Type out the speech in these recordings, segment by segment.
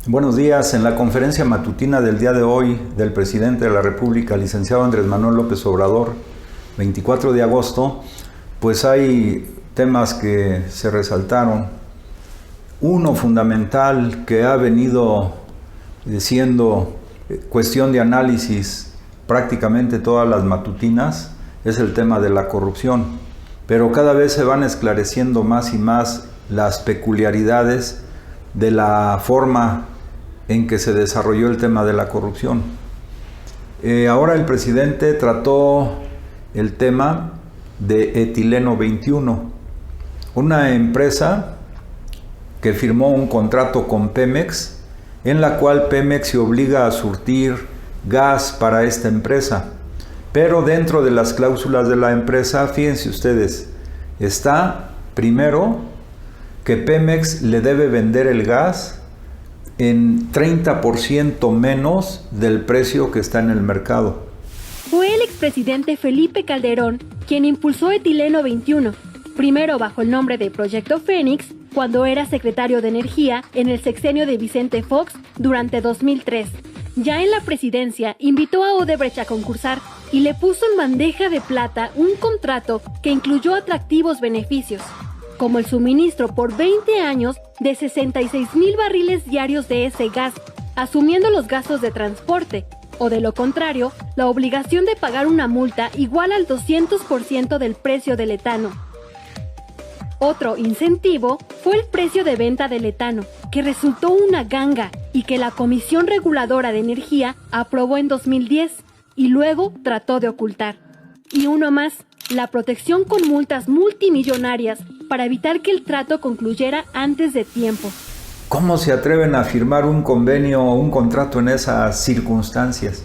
Buenos días. En la conferencia matutina del día de hoy del presidente de la República, licenciado Andrés Manuel López Obrador, 24 de agosto, pues hay temas que se resaltaron. Uno fundamental que ha venido siendo cuestión de análisis prácticamente todas las matutinas es el tema de la corrupción, pero cada vez se van esclareciendo más y más las peculiaridades de la forma en que se desarrolló el tema de la corrupción. Ahora el presidente trató el tema de Etileno 21, una empresa que firmó un contrato con Pemex, en la cual Pemex se obliga a surtir gas para esta empresa. Pero dentro de las cláusulas de la empresa, fíjense ustedes, está primero que Pemex le debe vender el gas en 30% menos del precio que está en el mercado. Fue el expresidente Felipe Calderón quien impulsó Etileno 21, primero bajo el nombre de Proyecto Fénix, cuando era secretario de Energía en el sexenio de Vicente Fox durante 2003. Ya en la presidencia invitó a Odebrecht a concursar y le puso en bandeja de plata un contrato que incluyó atractivos beneficios, como el suministro por 20 años de 66,000 barriles diarios de ese gas, asumiendo los gastos de transporte, o de lo contrario, la obligación de pagar una multa igual al 200% del precio del etano. Otro incentivo fue el precio de venta del etano, que resultó una ganga y que la Comisión Reguladora de Energía aprobó en 2010 y luego trató de ocultar. Y uno más, la protección con multas multimillonarias para evitar que el trato concluyera antes de tiempo. ¿Cómo se atreven a firmar un convenio o un contrato en esas circunstancias?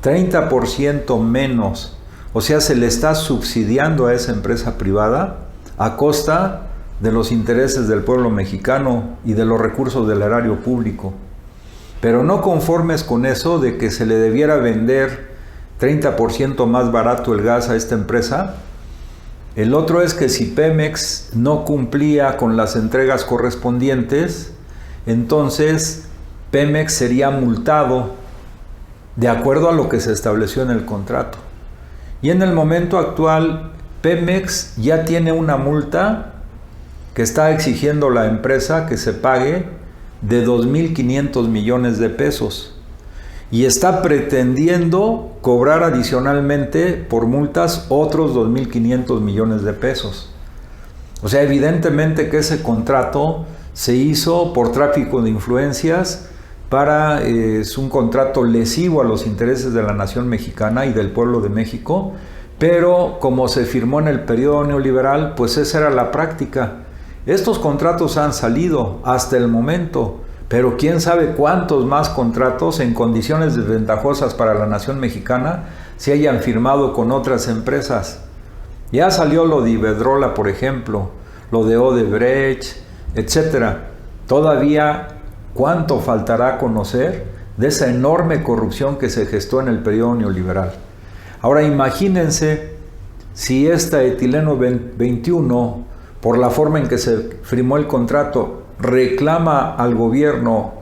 30% menos, o sea, se le está subsidiando a esa empresa privada a costa de los intereses del pueblo mexicano y de los recursos del erario público. Pero no conformes con eso de que se le debiera vender 30% más barato el gas a esta empresa, el otro es que si Pemex no cumplía con las entregas correspondientes, entonces Pemex sería multado de acuerdo a lo que se estableció en el contrato. Y en el momento actual, Pemex ya tiene una multa que está exigiendo la empresa que se pague de 2,500 millones de pesos. Y está pretendiendo cobrar adicionalmente por multas otros 2,500 millones de pesos. O sea, evidentemente que ese contrato se hizo por tráfico de influencias es un contrato lesivo a los intereses de la nación mexicana y del pueblo de México, pero como se firmó en el periodo neoliberal, pues esa era la práctica. Estos contratos han salido hasta el momento, pero quién sabe cuántos más contratos en condiciones desventajosas para la nación mexicana se hayan firmado con otras empresas. Ya salió lo de Iberdrola, por ejemplo, lo de Odebrecht, etcétera. Todavía, ¿cuánto faltará conocer de esa enorme corrupción que se gestó en el periodo neoliberal? Ahora imagínense si esta Etileno 21, por la forma en que se firmó el contrato, reclama al gobierno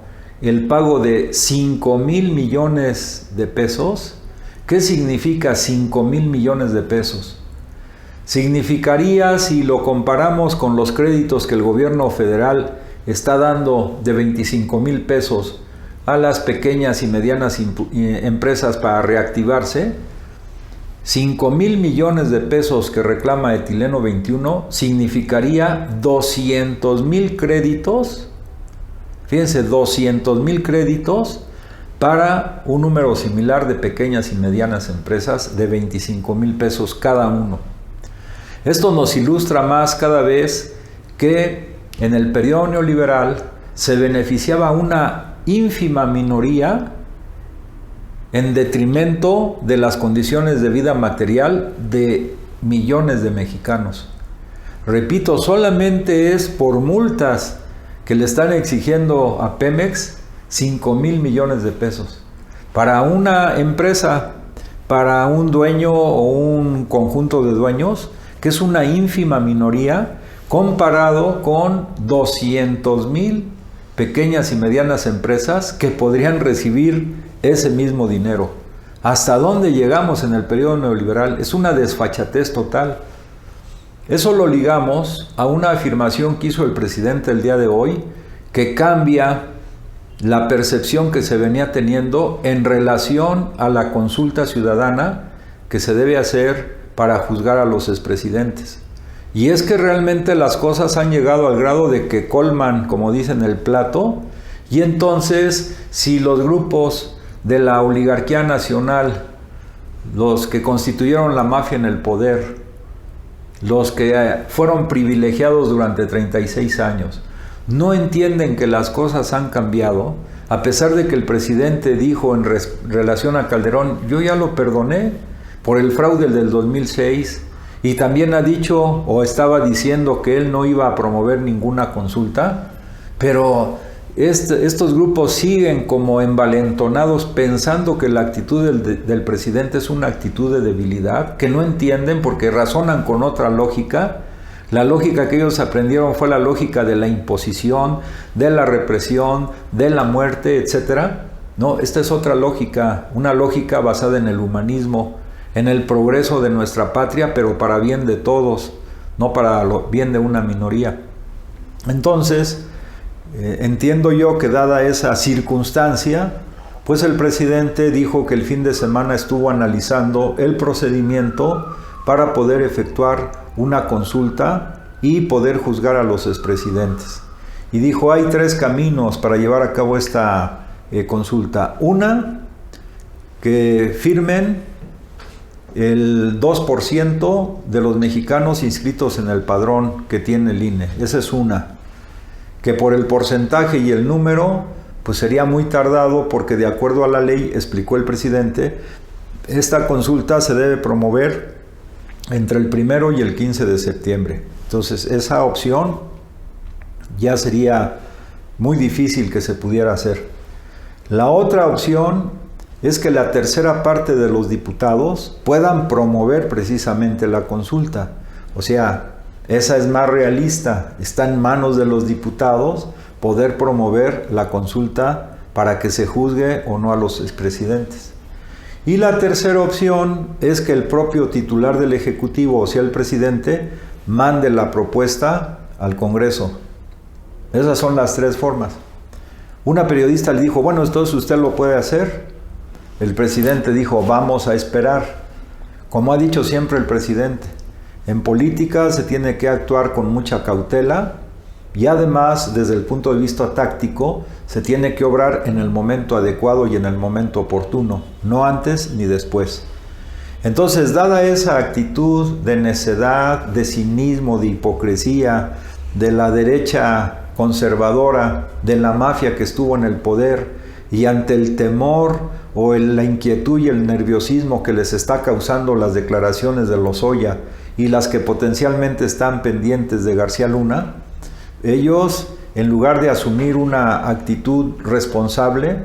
el pago de 5,000 millones de pesos. ¿Qué significa 5,000 millones de pesos? Significaría, si lo comparamos con los créditos que el gobierno federal está dando de 25,000 pesos a las pequeñas y medianas empresas para reactivarse, 5,000 millones de pesos que reclama Etileno 21 significaría 200,000 créditos, fíjense, 200,000 créditos para un número similar de pequeñas y medianas empresas de 25,000 pesos cada uno. Esto nos ilustra más cada vez que en el periodo neoliberal se beneficiaba una ínfima minoría en detrimento de las condiciones de vida material de millones de mexicanos. Repito, solamente es por multas que le están exigiendo a Pemex 5,000 millones de pesos. Para una empresa, para un dueño o un conjunto de dueños, que es una ínfima minoría, comparado con 200,000 pequeñas y medianas empresas que podrían recibir ese mismo dinero. ¿Hasta dónde llegamos en el periodo neoliberal? Es una desfachatez total. Eso lo ligamos a una afirmación que hizo el presidente el día de hoy, que cambia la percepción que se venía teniendo en relación a la consulta ciudadana que se debe hacer para juzgar a los expresidentes. Y es que realmente las cosas han llegado al grado de que colman, como dicen, el plato, y entonces si los grupos de la oligarquía nacional, los que constituyeron la mafia en el poder, los que fueron privilegiados durante 36 años, no entienden que las cosas han cambiado, a pesar de que el presidente dijo en relación a Calderón, yo ya lo perdoné por el fraude del 2006, y también ha dicho o estaba diciendo que él no iba a promover ninguna consulta, pero estos grupos siguen como envalentonados pensando que la actitud del presidente es una actitud de debilidad, que no entienden porque razonan con otra lógica. La lógica que ellos aprendieron fue la lógica de la imposición, de la represión, de la muerte, etc. No, esta es otra lógica, una lógica basada en el humanismo, en el progreso de nuestra patria, pero para bien de todos, no para bien de una minoría. Entonces, entiendo yo que dada esa circunstancia, pues el presidente dijo que el fin de semana estuvo analizando el procedimiento para poder efectuar una consulta y poder juzgar a los expresidentes. Y dijo, hay 3 caminos para llevar a cabo esta consulta. Una, que firmen el 2% de los mexicanos inscritos en el padrón que tiene el INE. Esa es una. Que por el porcentaje y el número, pues sería muy tardado porque de acuerdo a la ley, explicó el presidente, esta consulta se debe promover entre el 1 y el 15 de septiembre. Entonces, esa opción ya sería muy difícil que se pudiera hacer. La otra opción es que la tercera parte de los diputados puedan promover precisamente la consulta. O sea, esa es más realista. Está en manos de los diputados poder promover la consulta para que se juzgue o no a los expresidentes. Y la tercera opción es que el propio titular del Ejecutivo, o sea el presidente, mande la propuesta al Congreso. Esas son las 3 formas. Una periodista le dijo, bueno, entonces usted lo puede hacer. El presidente dijo, vamos a esperar. Como ha dicho siempre el presidente, en política se tiene que actuar con mucha cautela y además, desde el punto de vista táctico, se tiene que obrar en el momento adecuado y en el momento oportuno, no antes ni después. Entonces, dada esa actitud de necedad, de cinismo, de hipocresía, de la derecha conservadora, de la mafia que estuvo en el poder, y ante el temor o la inquietud y el nerviosismo que les está causando las declaraciones de Lozoya y las que potencialmente están pendientes de García Luna, ellos, en lugar de asumir una actitud responsable,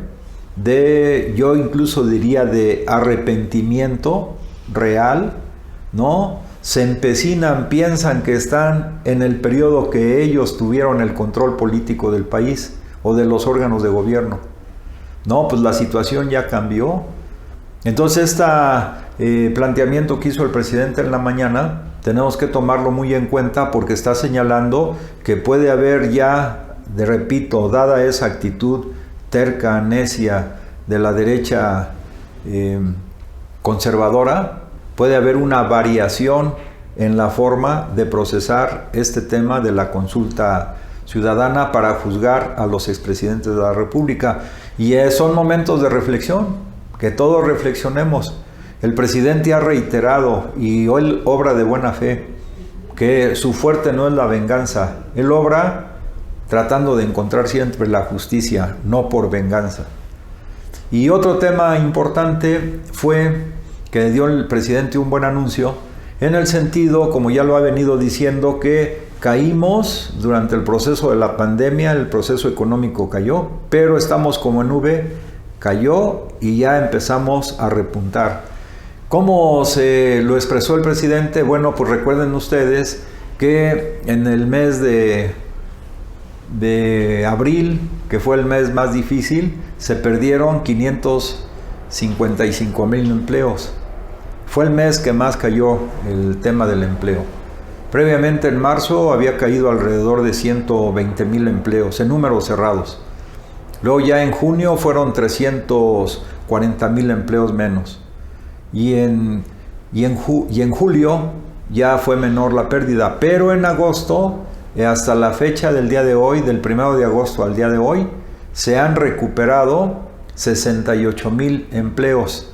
yo incluso diría de arrepentimiento real, ¿no? Se empecinan, piensan que están en el periodo que ellos tuvieron el control político del país o de los órganos de gobierno. No, pues la situación ya cambió. Entonces planteamiento que hizo el presidente en la mañana tenemos que tomarlo muy en cuenta porque está señalando que puede haber ya, repito, dada esa actitud terca, necia de la derecha conservadora, puede haber una variación en la forma de procesar este tema de la consulta ciudadana para juzgar a los expresidentes de la República. Y son momentos de reflexión, que todos reflexionemos. El presidente ha reiterado, y él obra de buena fe, que su fuerte no es la venganza. Él obra tratando de encontrar siempre la justicia, no por venganza. Y otro tema importante fue que dio el presidente un buen anuncio, en el sentido, como ya lo ha venido diciendo, que caímos durante el proceso de la pandemia, el proceso económico cayó, pero estamos como en V, cayó y ya empezamos a repuntar. ¿Cómo se lo expresó el presidente? Bueno, pues recuerden ustedes que en el mes de de abril, que fue el mes más difícil, se perdieron 555,000 empleos. Fue el mes que más cayó el tema del empleo. Previamente en marzo había caído alrededor de 120,000 empleos en números cerrados. Luego ya en junio fueron 340,000 empleos menos. Y en julio ya fue menor la pérdida. Pero en agosto, hasta la fecha del día de hoy, del 1 de agosto al día de hoy, se han recuperado 68,000 empleos.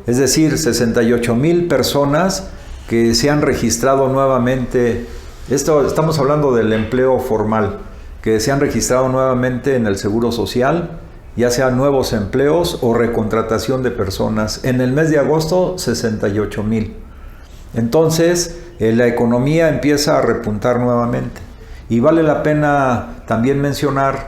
Es decir, 68,000 personas que se han registrado nuevamente. Estamos hablando del empleo formal, que se han registrado nuevamente en el Seguro Social, ya sean nuevos empleos o recontratación de personas. En el mes de agosto, 68,000. Entonces, la economía empieza a repuntar nuevamente. Y vale la pena también mencionar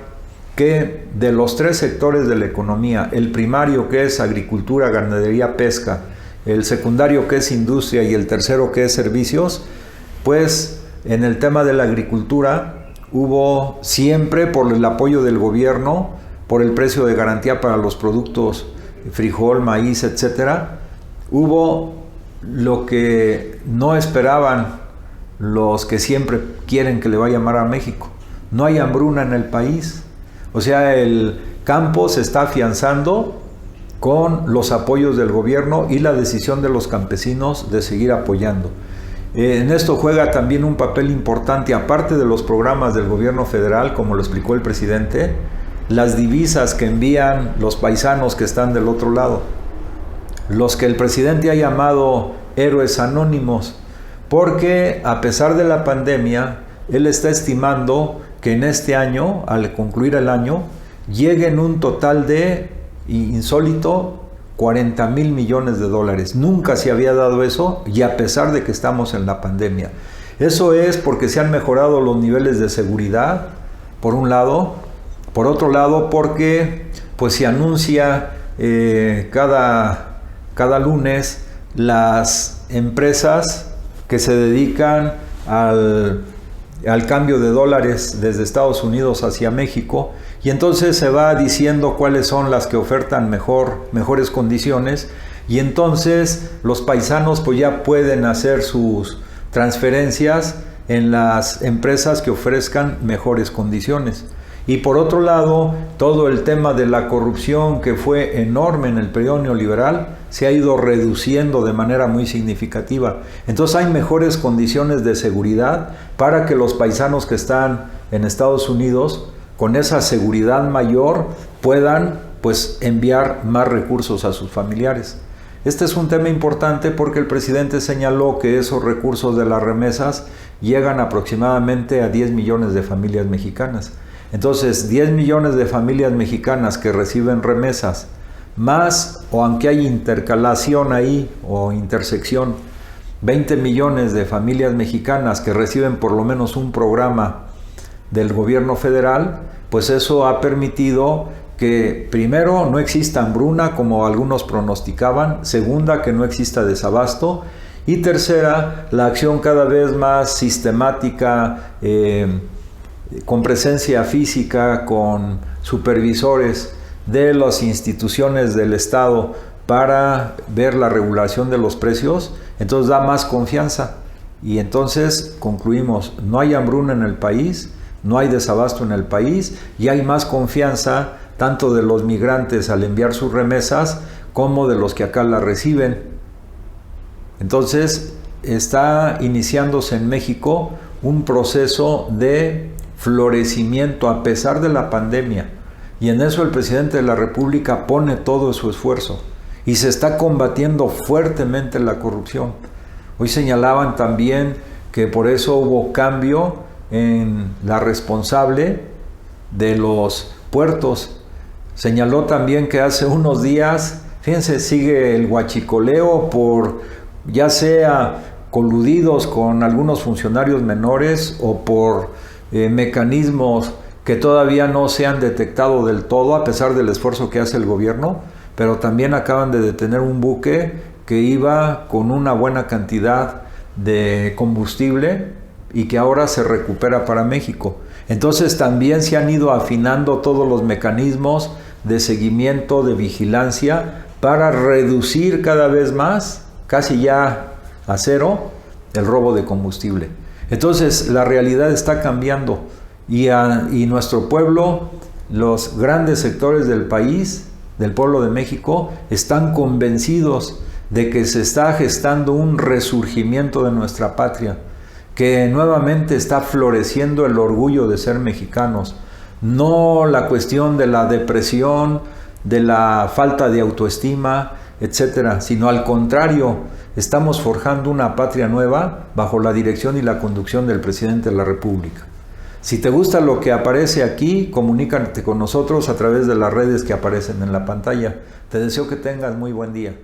que de los 3 sectores de la economía, el primario, que es agricultura, ganadería, pesca, el secundario, que es industria, y el tercero, que es servicios, pues en el tema de la agricultura hubo siempre, por el apoyo del gobierno, por el precio de garantía para los productos frijol, maíz, etcétera, hubo lo que no esperaban los que siempre quieren que le vaya mal a México. No hay hambruna en el país. O sea, el campo se está afianzando con los apoyos del gobierno y la decisión de los campesinos de seguir apoyando. En esto juega también un papel importante, aparte de los programas del gobierno federal, como lo explicó el presidente, las divisas que envían los paisanos que están del otro lado, los que el presidente ha llamado héroes anónimos, porque a pesar de la pandemia, él está estimando que en este año, al concluir el año, lleguen un total de, insólito, 40,000 millones de dólares. Nunca se había dado eso, y a pesar de que estamos en la pandemia. Eso es porque se han mejorado los niveles de seguridad, por un lado. Por otro lado, porque pues se anuncia cada lunes las empresas que se dedican al cambio de dólares desde Estados Unidos hacia México, y entonces se va diciendo cuáles son las que ofertan mejores condiciones, y entonces los paisanos pues ya pueden hacer sus transferencias en las empresas que ofrezcan mejores condiciones. Y por otro lado, todo el tema de la corrupción, que fue enorme en el periodo neoliberal, se ha ido reduciendo de manera muy significativa. Entonces hay mejores condiciones de seguridad para que los paisanos que están en Estados Unidos, con esa seguridad mayor, puedan pues enviar más recursos a sus familiares. Este es un tema importante porque el presidente señaló que esos recursos de las remesas llegan aproximadamente a 10 millones de familias mexicanas. Entonces, 10 millones de familias mexicanas que reciben remesas, más, o aunque hay intercalación ahí, o intersección, 20 millones de familias mexicanas que reciben por lo menos un programa del gobierno federal, pues eso ha permitido que, primero, no exista hambruna como algunos pronosticaban; segunda, que no exista desabasto; y tercera, la acción cada vez más sistemática, con presencia física, con supervisores de las instituciones del Estado para ver la regulación de los precios. Entonces da más confianza, y entonces concluimos: no hay hambruna en el país, no hay desabasto en el país, y hay más confianza tanto de los migrantes al enviar sus remesas como de los que acá las reciben. Entonces está iniciándose en México un proceso de florecimiento a pesar de la pandemia, y en eso el presidente de la República pone todo su esfuerzo, y se está combatiendo fuertemente la corrupción. Hoy señalaban también que por eso hubo cambio en la responsable de los puertos. Señaló también que hace unos días, fíjense, sigue el huachicoleo por, ya sea coludidos con algunos funcionarios menores o por mecanismos que todavía no se han detectado del todo, a pesar del esfuerzo que hace el gobierno. Pero también acaban de detener un buque que iba con una buena cantidad de combustible y que ahora se recupera para México. Entonces también se han ido afinando todos los mecanismos de seguimiento, de vigilancia, para reducir cada vez más, casi ya a cero, el robo de combustible. Entonces la realidad está cambiando y nuestro pueblo, los grandes sectores del país, del pueblo de México, están convencidos de que se está gestando un resurgimiento de nuestra patria, que nuevamente está floreciendo el orgullo de ser mexicanos, no la cuestión de la depresión, de la falta de autoestima, etcétera, sino al contrario, estamos forjando una patria nueva bajo la dirección y la conducción del presidente de la República. Si te gusta lo que aparece aquí, comunícate con nosotros a través de las redes que aparecen en la pantalla. Te deseo que tengas muy buen día.